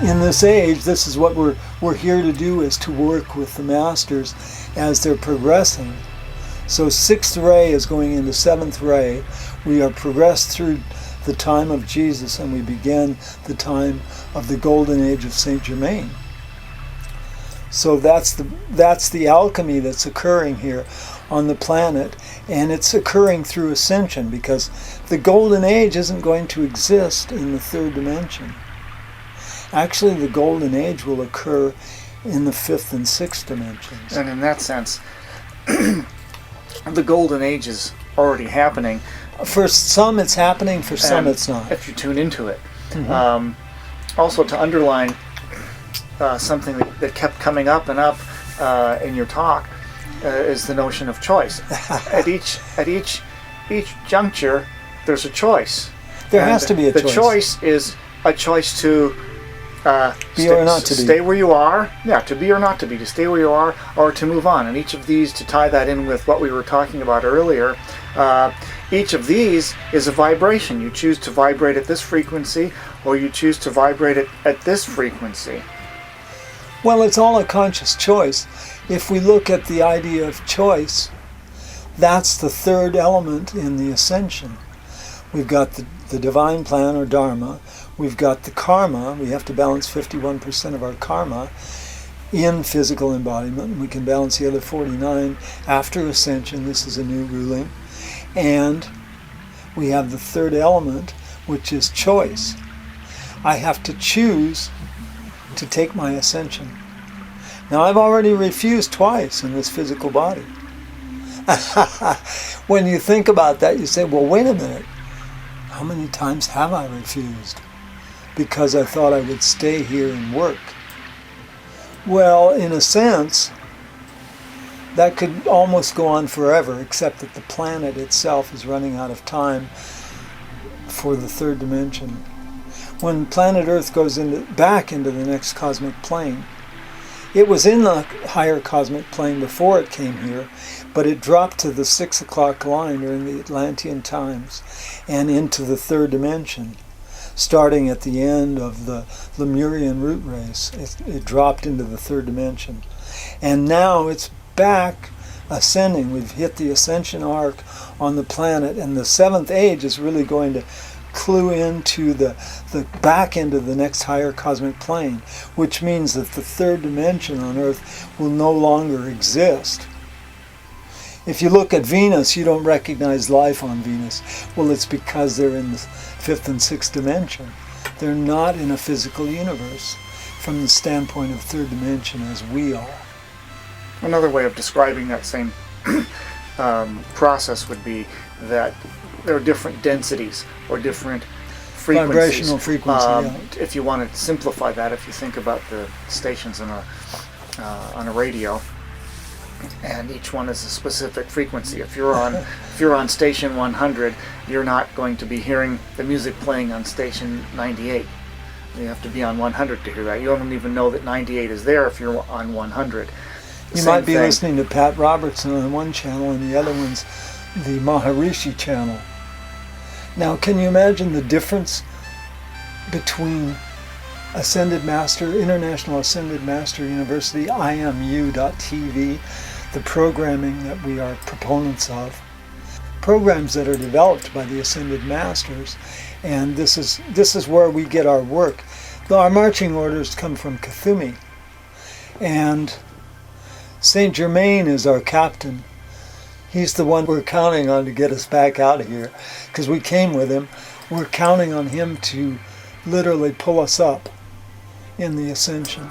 in this age, this is what we're here to do, is to work with the masters as they're progressing. So 6th ray is going into 7th ray. We are progressed through the time of Jesus, and we begin the time of the Golden Age of Saint Germain. So that's the alchemy that's occurring here on the planet, and it's occurring through ascension, because the Golden Age isn't going to exist in the 3rd dimension. Actually, the Golden Age will occur in the 5th and 6th dimensions. And in that sense, the Golden Age is already happening. For some it's happening, for some it's not. If you tune into it. Mm-hmm. Also, to underline something that kept coming up and up in your talk is the notion of choice. At each juncture, there's a choice. There has to be a choice. The choice is a choice to be or not to be. Stay where you are. Yeah, to be or not to be. To stay where you are, or to move on. And each of these, to tie that in with what we were talking about earlier, each of these is a vibration. You choose to vibrate at this frequency, or you choose to vibrate at this frequency. Well, it's all a conscious choice. If we look at the idea of choice, that's the 3rd element in the ascension. We've got the divine plan, or dharma. We've got the karma. We have to balance 51% of our karma in physical embodiment. We can balance the other 49 after ascension. This is a new ruling. And we have the 3rd element, which is choice. I have to choose to take my ascension. Now, I've already refused twice in this physical body. When you think about that, you say, well, wait a minute. How many times have I refused? Because I thought I would stay here and work. Well, in a sense, that could almost go on forever, except that the planet itself is running out of time for the 3rd dimension. When planet Earth goes back into the next cosmic plane, it was in the higher cosmic plane before it came here, but it dropped to the 6 o'clock line during the Atlantean times and into the 3rd dimension. Starting at the end of the Lemurian root race, it dropped into the 3rd dimension. And now it's back ascending. We've hit the ascension arc on the planet, and the 7th age is really going to clue into the back end of the next higher cosmic plane, which means that the 3rd dimension on Earth will no longer exist. If you look at Venus, you don't recognize life on Venus. Well, it's because they're in the 5th and 6th dimension. They're not in a physical universe from the standpoint of 3rd dimension as we are. Another way of describing that same process would be that there are different densities or different frequencies. Vibrational frequency, If you want to simplify that, if you think about the stations on a radio, and each one is a specific frequency. If you're on station 100, you're not going to be hearing the music playing on station 98. You have to be on 100 to hear that. You don't even know that 98 is there if you're on 100. You might be listening to Pat Robertson on one channel, and the other one's the Maharishi channel. Now, can you imagine the difference between Ascended Master, International Ascended Master University, IMU.TV, the programming that we are proponents of, programs that are developed by the Ascended Masters, and this is where we get our work. Our marching orders come from Cthulhu, and Saint Germain is our captain. He's the one we're counting on to get us back out of here, because we came with him. We're counting on him to literally pull us up in the ascension.